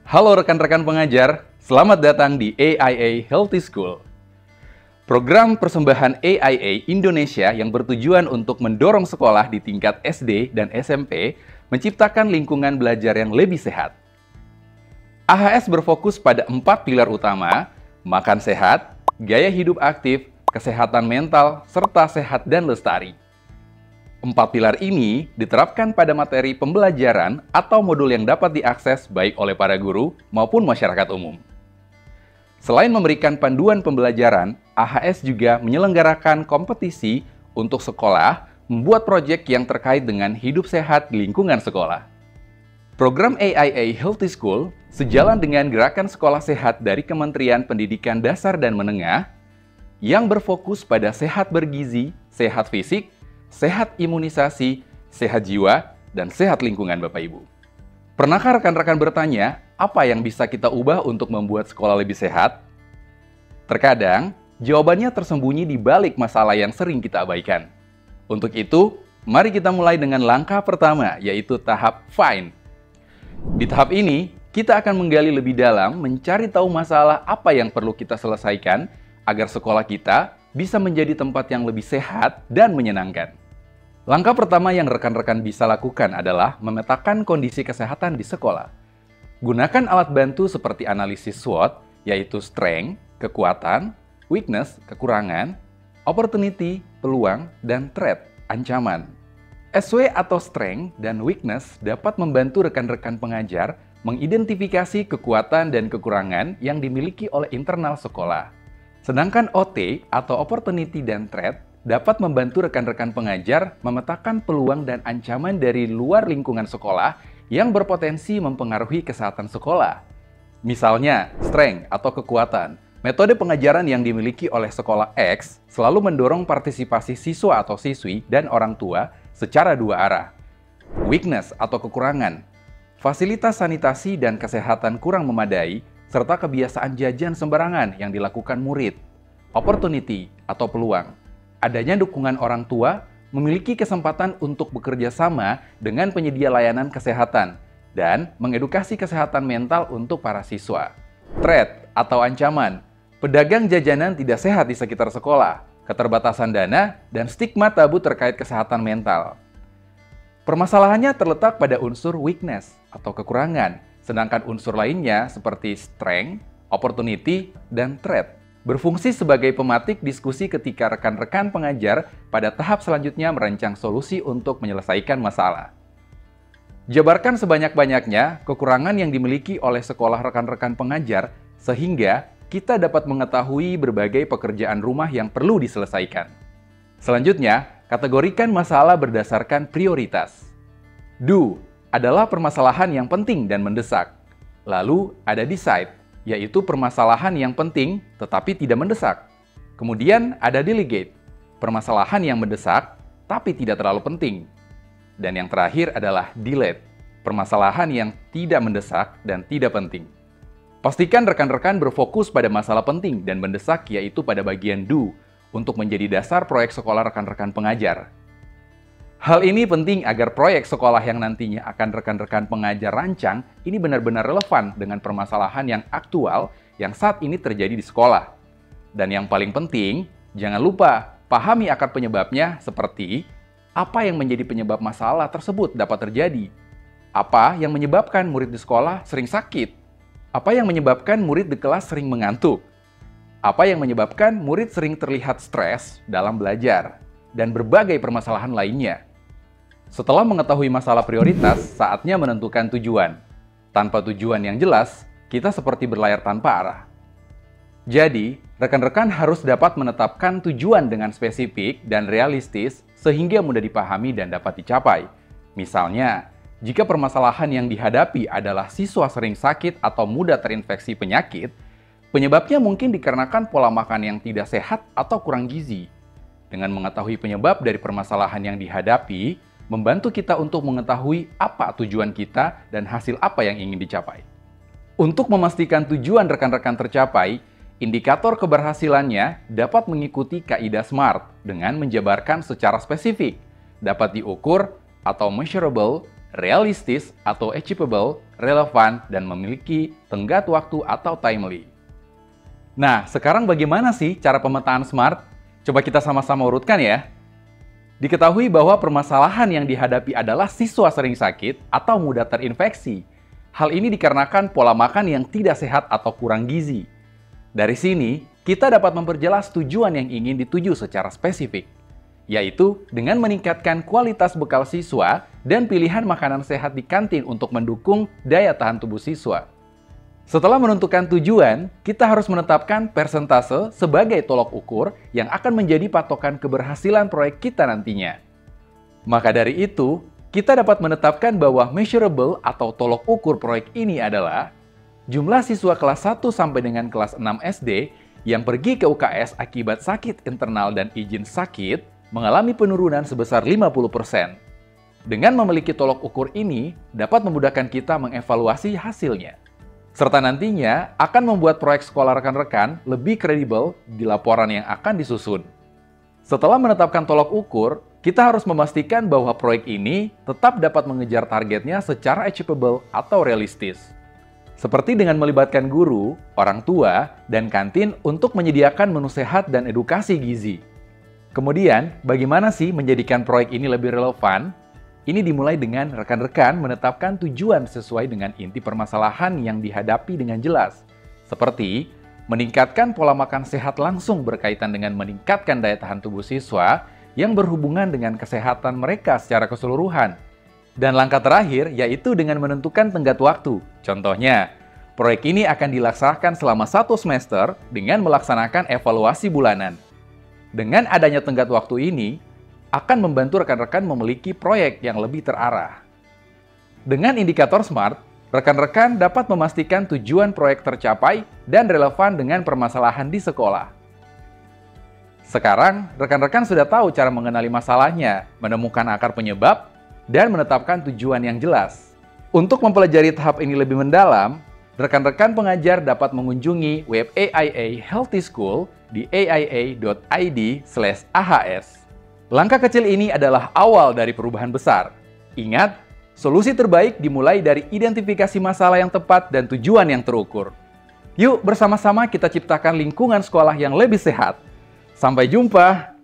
Halo rekan-rekan pengajar, selamat datang di AIA Healthy School. Program persembahan AIA Indonesia yang bertujuan untuk mendorong sekolah di tingkat SD dan SMP menciptakan lingkungan belajar yang lebih sehat. AHS berfokus pada 4 pilar utama, makan sehat, gaya hidup aktif, kesehatan mental, serta sehat dan lestari. 4 pilar ini diterapkan pada materi pembelajaran atau modul yang dapat diakses baik oleh para guru maupun masyarakat umum. Selain memberikan panduan pembelajaran, AHS juga menyelenggarakan kompetisi untuk sekolah membuat proyek yang terkait dengan hidup sehat di lingkungan sekolah. Program AIA Healthy School sejalan dengan gerakan sekolah sehat dari Kementerian Pendidikan Dasar dan Menengah yang berfokus pada sehat bergizi, sehat fisik, sehat imunisasi, sehat jiwa, dan sehat lingkungan Bapak Ibu. Pernahkah rekan-rekan bertanya, apa yang bisa kita ubah untuk membuat sekolah lebih sehat? Terkadang, jawabannya tersembunyi di balik masalah yang sering kita abaikan. Untuk itu, mari kita mulai dengan langkah pertama, yaitu tahap find. Di tahap ini, kita akan menggali lebih dalam mencari tahu masalah apa yang perlu kita selesaikan agar sekolah kita bisa menjadi tempat yang lebih sehat dan menyenangkan. Langkah pertama yang rekan-rekan bisa lakukan adalah memetakan kondisi kesehatan di sekolah. Gunakan alat bantu seperti analisis SWOT, yaitu strength, kekuatan, weakness, kekurangan, opportunity, peluang, dan threat, ancaman. SW atau strength dan weakness dapat membantu rekan-rekan pengajar mengidentifikasi kekuatan dan kekurangan yang dimiliki oleh internal sekolah. Sedangkan OT atau opportunity dan threat dapat membantu rekan-rekan pengajar memetakan peluang dan ancaman dari luar lingkungan sekolah yang berpotensi mempengaruhi kesehatan sekolah. Misalnya, strength atau kekuatan. Metode pengajaran yang dimiliki oleh sekolah X selalu mendorong partisipasi siswa atau siswi dan orang tua secara dua arah. Weakness atau kekurangan. Fasilitas sanitasi dan kesehatan kurang memadai, serta kebiasaan jajan sembarangan yang dilakukan murid. Opportunity atau peluang. Adanya dukungan orang tua memiliki kesempatan untuk bekerja sama dengan penyedia layanan kesehatan dan mengedukasi kesehatan mental untuk para siswa. Threat atau ancaman. Pedagang jajanan tidak sehat di sekitar sekolah, keterbatasan dana, dan stigma tabu terkait kesehatan mental. Permasalahannya terletak pada unsur weakness atau kekurangan, sedangkan unsur lainnya seperti strength, opportunity, dan threat berfungsi sebagai pematik diskusi ketika rekan-rekan pengajar pada tahap selanjutnya merancang solusi untuk menyelesaikan masalah. Jabarkan sebanyak-banyaknya kekurangan yang dimiliki oleh sekolah rekan-rekan pengajar sehingga kita dapat mengetahui berbagai pekerjaan rumah yang perlu diselesaikan. Selanjutnya, kategorikan masalah berdasarkan prioritas. Do adalah permasalahan yang penting dan mendesak. Lalu ada decide, yaitu permasalahan yang penting tetapi tidak mendesak. Kemudian ada delegate, permasalahan yang mendesak tapi tidak terlalu penting. Dan yang terakhir adalah delete, permasalahan yang tidak mendesak dan tidak penting. Pastikan rekan-rekan berfokus pada masalah penting dan mendesak, yaitu pada bagian do, untuk menjadi dasar proyek sekolah rekan-rekan pengajar. Hal ini penting agar proyek sekolah yang nantinya akan rekan-rekan pengajar rancang ini benar-benar relevan dengan permasalahan yang aktual yang saat ini terjadi di sekolah. Dan yang paling penting, jangan lupa pahami akar penyebabnya seperti apa yang menjadi penyebab masalah tersebut dapat terjadi. Apa yang menyebabkan murid di sekolah sering sakit? Apa yang menyebabkan murid di kelas sering mengantuk? Apa yang menyebabkan murid sering terlihat stres dalam belajar? Dan berbagai permasalahan lainnya. Setelah mengetahui masalah prioritas, saatnya menentukan tujuan. Tanpa tujuan yang jelas, kita seperti berlayar tanpa arah. Jadi, rekan-rekan harus dapat menetapkan tujuan dengan spesifik dan realistis sehingga mudah dipahami dan dapat dicapai. Misalnya, jika permasalahan yang dihadapi adalah siswa sering sakit atau mudah terinfeksi penyakit, penyebabnya mungkin dikarenakan pola makan yang tidak sehat atau kurang gizi. Dengan mengetahui penyebab dari permasalahan yang dihadapi, membantu kita untuk mengetahui apa tujuan kita dan hasil apa yang ingin dicapai. Untuk memastikan tujuan rekan-rekan tercapai, indikator keberhasilannya dapat mengikuti kaidah SMART dengan menjabarkan secara spesifik, dapat diukur atau measurable, realistis atau achievable, relevan, dan memiliki tenggat waktu atau timely. Nah, sekarang bagaimana sih cara pemetaan SMART? Coba kita sama-sama urutkan ya. Diketahui bahwa permasalahan yang dihadapi adalah siswa sering sakit atau mudah terinfeksi. Hal ini dikarenakan pola makan yang tidak sehat atau kurang gizi. Dari sini, kita dapat memperjelas tujuan yang ingin dituju secara spesifik, yaitu dengan meningkatkan kualitas bekal siswa dan pilihan makanan sehat di kantin untuk mendukung daya tahan tubuh siswa. Setelah menentukan tujuan, kita harus menetapkan persentase sebagai tolok ukur yang akan menjadi patokan keberhasilan proyek kita nantinya. Maka dari itu, kita dapat menetapkan bahwa measurable atau tolok ukur proyek ini adalah jumlah siswa kelas 1 sampai dengan kelas 6 SD yang pergi ke UKS akibat sakit internal dan izin sakit mengalami penurunan sebesar 50%. Dengan memiliki tolok ukur ini, dapat memudahkan kita mengevaluasi hasilnya, serta nantinya akan membuat proyek sekolah rekan-rekan lebih kredibel di laporan yang akan disusun. Setelah menetapkan tolok ukur, kita harus memastikan bahwa proyek ini tetap dapat mengejar targetnya secara achievable atau realistis. Seperti dengan melibatkan guru, orang tua, dan kantin untuk menyediakan menu sehat dan edukasi gizi. Kemudian, bagaimana sih menjadikan proyek ini lebih relevan? Ini dimulai dengan rekan-rekan menetapkan tujuan sesuai dengan inti permasalahan yang dihadapi dengan jelas, seperti meningkatkan pola makan sehat langsung berkaitan dengan meningkatkan daya tahan tubuh siswa yang berhubungan dengan kesehatan mereka secara keseluruhan. Dan langkah terakhir yaitu dengan menentukan tenggat waktu. Contohnya, proyek ini akan dilaksanakan selama 1 semester dengan melaksanakan evaluasi bulanan. Dengan adanya tenggat waktu ini, akan membantu rekan-rekan memiliki proyek yang lebih terarah. Dengan indikator SMART, rekan-rekan dapat memastikan tujuan proyek tercapai dan relevan dengan permasalahan di sekolah. Sekarang, rekan-rekan sudah tahu cara mengenali masalahnya, menemukan akar penyebab, dan menetapkan tujuan yang jelas. Untuk mempelajari tahap ini lebih mendalam, rekan-rekan pengajar dapat mengunjungi web AIA Healthy School di aia.id/ahs. Langkah kecil ini adalah awal dari perubahan besar. Ingat, solusi terbaik dimulai dari identifikasi masalah yang tepat dan tujuan yang terukur. Yuk bersama-sama kita ciptakan lingkungan sekolah yang lebih sehat. Sampai jumpa!